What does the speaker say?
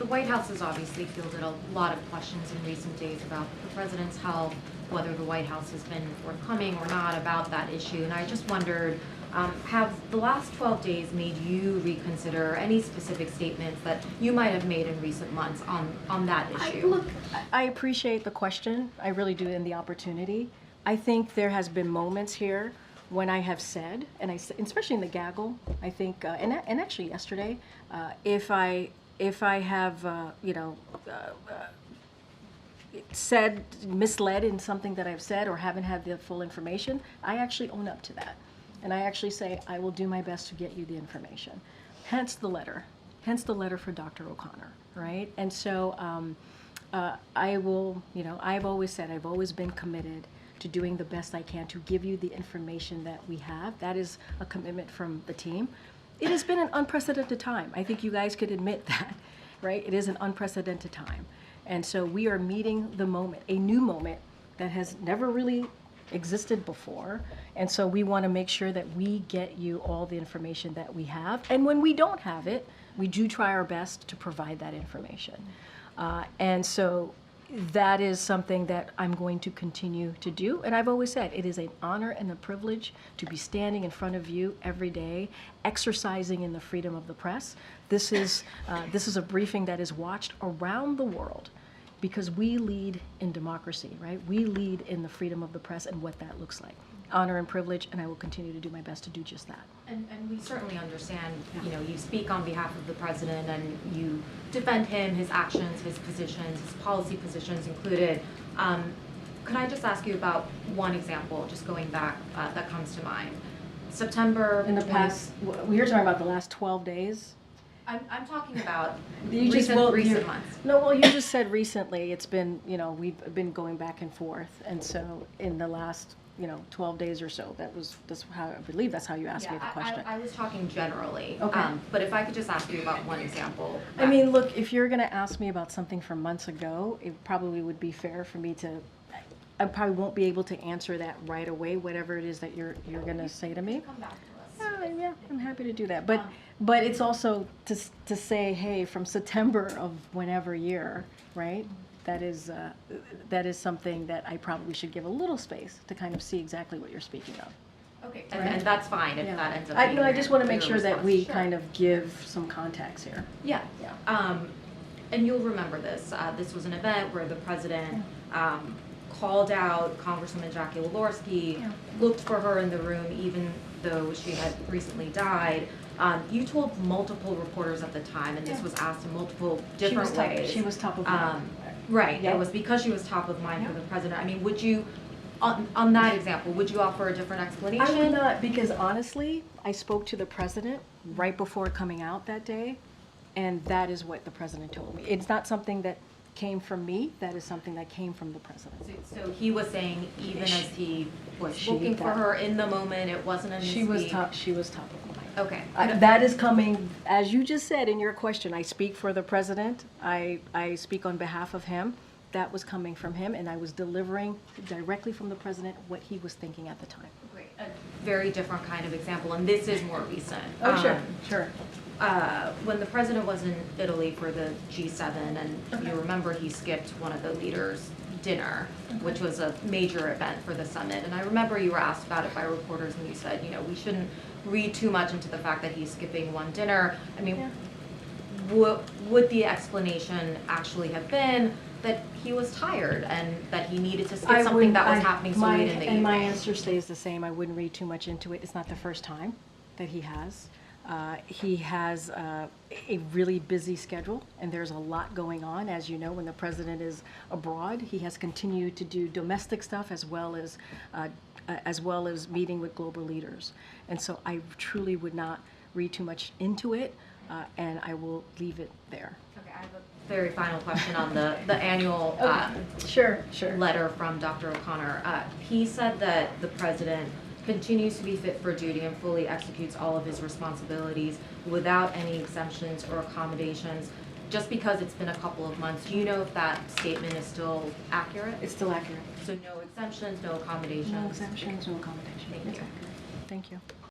The White House has obviously fielded a lot of questions in recent days about the president's health, whether the White House has been forthcoming or not about that issue. And I just wondered, have the last 12 days made you reconsider any specific statements that you might have made in recent months on that issue? Look, I appreciate the question. I really do, and the opportunity. I think there has been moments here when I have said, and especially in the gaggle, I think, and actually yesterday, if I have, said, misled in something that I've said or haven't had the full information, I actually own up to that. And I actually say, I will do my best to get you the information. Hence the letter for Dr. O'Connor, right? And so I will, I've always said, I've always been committed to doing the best I can to give you the information that we have. That is a commitment from the team. It has been an unprecedented time. I think you guys could admit that, right? It is an unprecedented time. And so we are meeting the moment, a new moment that has never really existed before. And so we want to make sure that we get you all the information that we have. And when we don't have it, we do try our best to provide that information. And so that is something that I'm going to continue to do. And I've always said, it is an honor and a privilege to be standing in front of you every day, exercising in the freedom of the press. This is a briefing that is watched around the world because we lead in democracy, right? We lead in the freedom of the press and what that looks like. Honor and privilege, and I will continue to do my best to do just that. And we certainly understand, you speak on behalf of the president and you defend him, his actions, his positions, his policy positions included. Could I just ask you about one example, just going back, that comes to mind? September. In the past, you're talking about the last 12 days? I'm talking about recent months. No, well, you just said recently. It's been, we've been going back and forth. And so in the last 12 days or so. That's how I believe that's how you asked me the question. I was talking generally. Okay. But if I could just ask you about one example. I mean, look, if you're going to ask me about something from months ago, it probably would be fair for me to. I probably won't be able to answer that right away. Whatever it is that you're going to say to me. Come back to us. Yeah, I'm happy to do that. But it's also to say, hey, from September of whenever year, right? That is something that I probably should give a little space to kind of see exactly what you're speaking of. Okay, and that's fine if that ends up being I just want to make your sure that response. we Sure. kind of give some context here. Yeah. And you'll remember this. This was an event where the president called out Congresswoman Jackie Walorski, looked for her in the room even though she had recently died. You told multiple reporters at the time, and this was asked in multiple different ways. She was top of mind. Right. Yep. It was because she was top of mind for the president. I mean, would you, on that example, would you offer a different explanation? I would not, because honestly, I spoke to the president right before coming out that day, and that is what the president told me. It's not something that came from me. That is something that came from the president. So he was saying, even as he was looking for her in the moment, it wasn't a She was top of mind. Okay. That is coming, as you just said in your question, I speak for the president. I speak on behalf of him. That was coming from him, and I was delivering directly from the president what he was thinking at the time. Great. A very different kind of example, and this is more recent. Oh, sure. When the president was in Italy for the G7, and you remember he skipped one of the leaders' dinner, which was a major event for the summit. And I remember you were asked about it by reporters, and you said, we shouldn't read too much into the fact that he's skipping one dinner. I mean, would the explanation actually have been that he was tired and that he needed to skip something that was happening so late in the evening? And my answer stays the same. I wouldn't read too much into it. It's not the first time that he has. He has a really busy schedule, and there's a lot going on. As you know, when the president is abroad, he has continued to do domestic stuff as well as meeting with global leaders. And so I truly would not read too much into it, and I will leave it there. Okay, I have a very final question on the annual Sure. letter from Dr. O'Connor. He said that the president continues to be fit for duty and fully executes all of his responsibilities without any exemptions or accommodations. Just because it's been a couple of months, do you know if that statement is still accurate? It's still accurate. So no exemptions, no accommodations? No exemptions, no accommodations. Thank you. Thank you.